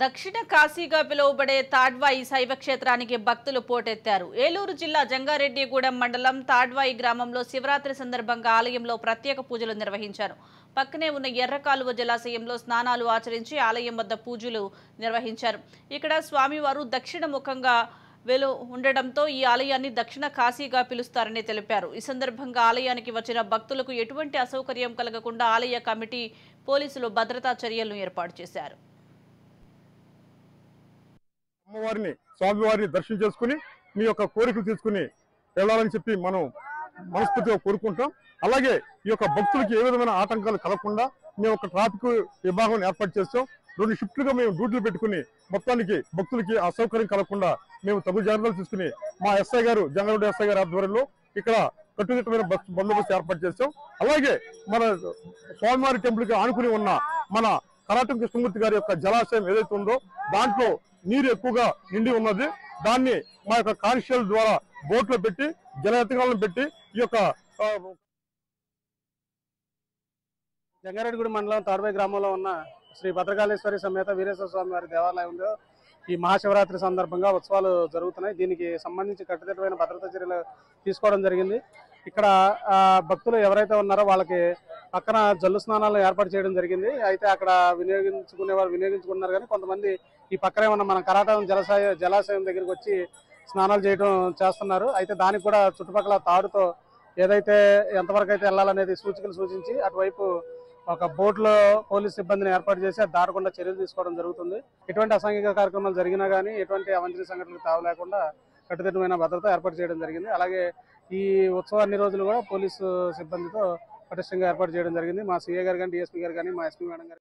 దక్షిణ కాశీగా పిలువబడే తాడ్వాయి శైవ క్షేత్రానికి భక్తులు పోటెత్తారు. ఏలూరు జిల్లా జంగారెడ్డిగూడెం మండలం తాడ్వాయి గ్రామంలో శివరాత్రి సందర్భంగా ఆలయంలో ప్రత్యేక పూజలు నిర్వహించారు. పక్కనే ఉన్న ఎర్రకాలువ జలాశయంలో స్నానాలు ఆచరించి ఆలయం వద్ద పూజలు నిర్వహించారు. ఇక్కడ స్వామివారు దక్షిణ ముఖంగా ఉండడంతో ఈ ఆలయాన్ని దక్షిణ కాశీగా పిలుస్తారని తెలిపారు. ఈ సందర్భంగా ఆలయానికి వచ్చిన భక్తులకు ఎటువంటి అసౌకర్యం కలగకుండా ఆలయ కమిటీ పోలీసులు భద్రతా చర్యలను ఏర్పాటు చేశారు. అమ్మవారిని స్వామివారిని దర్శనం చేసుకుని మీ యొక్క కోరికలు తీసుకుని వెళ్ళాలని చెప్పి మనం మనస్ఫూర్తిగా కోరుకుంటాం. అలాగే ఈ యొక్క భక్తులకి ఏ విధమైన ఆటంకాలు కలగకుండా మేము ఒక ట్రాఫిక్ విభాగం ఏర్పాటు చేస్తాం. 2 షిఫ్ట్లుగా మేము డ్యూటీలు పెట్టుకుని మొత్తానికి భక్తులకి అసౌకర్యం కలగకుండా మేము తగు జాగ్రత్తలు తీసుకుని మా ఎస్ఐ గారు జంగారెడ్డి ఎస్ఐ గారి ఆధ్వర్యంలో ఇక్కడ కట్టుదిట్టమైన బందోబస్తు ఏర్పాటు చేస్తాం. అలాగే మన స్వామివారి టెంపుల్కి ఆనుకుని ఉన్న మన కరాటం కృష్ణమూర్తి గారి యొక్క జలాశయం ఏదైతే ఉందో దాంట్లో నీరు ఎక్కువగా నిండి ఉన్నది. దాన్ని మా యొక్క కానిస్టేబుల్ ద్వారా బోట్లో పెట్టి జలయత్నాలను పెట్టి ఈ యొక్క జంగారెడ్డిగూడెం మండలం తాడ్వాయి గ్రామంలో ఉన్న శ్రీ భద్రకాళేశ్వరి సమేత వీరేశ్వర స్వామి వారి దేవాలయంలో ఈ మహాశివరాత్రి సందర్భంగా ఉత్సవాలు జరుగుతున్నాయి. దీనికి సంబంధించి కట్టుదిట్టమైన భద్రతా చర్యలు తీసుకోవడం జరిగింది. ఇక్కడ భక్తులు ఎవరైతే ఉన్నారో వాళ్ళకి పక్కన జల్లు స్నానాలను ఏర్పాటు చేయడం జరిగింది. అయితే అక్కడ వినియోగించుకునేవారు వినియోగించుకున్నారు, కానీ కొంతమంది ఈ పక్కనే ఉన్న మన కరాటం జలాశయం దగ్గరికి వచ్చి స్నానాలు చేస్తున్నారు. అయితే దానికి కూడా చుట్టుపక్కల తాడుతో ఏదైతే ఎంతవరకు అయితే వెళ్ళాలనేది సూచికలు సూచించి అటువైపు ఒక బోట్లో పోలీస్ సిబ్బందిని ఏర్పాటు చేసి అది దాటకుండా చర్యలు తీసుకోవడం జరుగుతుంది. ఎటువంటి అసాంఘిక కార్యక్రమాలు జరిగినా కానీ ఎటువంటి అవాంఛనీయ సంఘటనలకు తావు లేకుండా కట్టుదిట్టమైన భద్రత ఏర్పాటు చేయడం జరిగింది. అలాగే ఈ ఉత్సవాన్ని రోజులు కూడా పోలీసు సిబ్బందితో పటిష్టంగా ఏర్పాటు చేయడం జరిగింది. మా సిఐ గారు కానీ, డిఎస్పీ గారు కానీ, మా ఎస్పీ మేడం గారు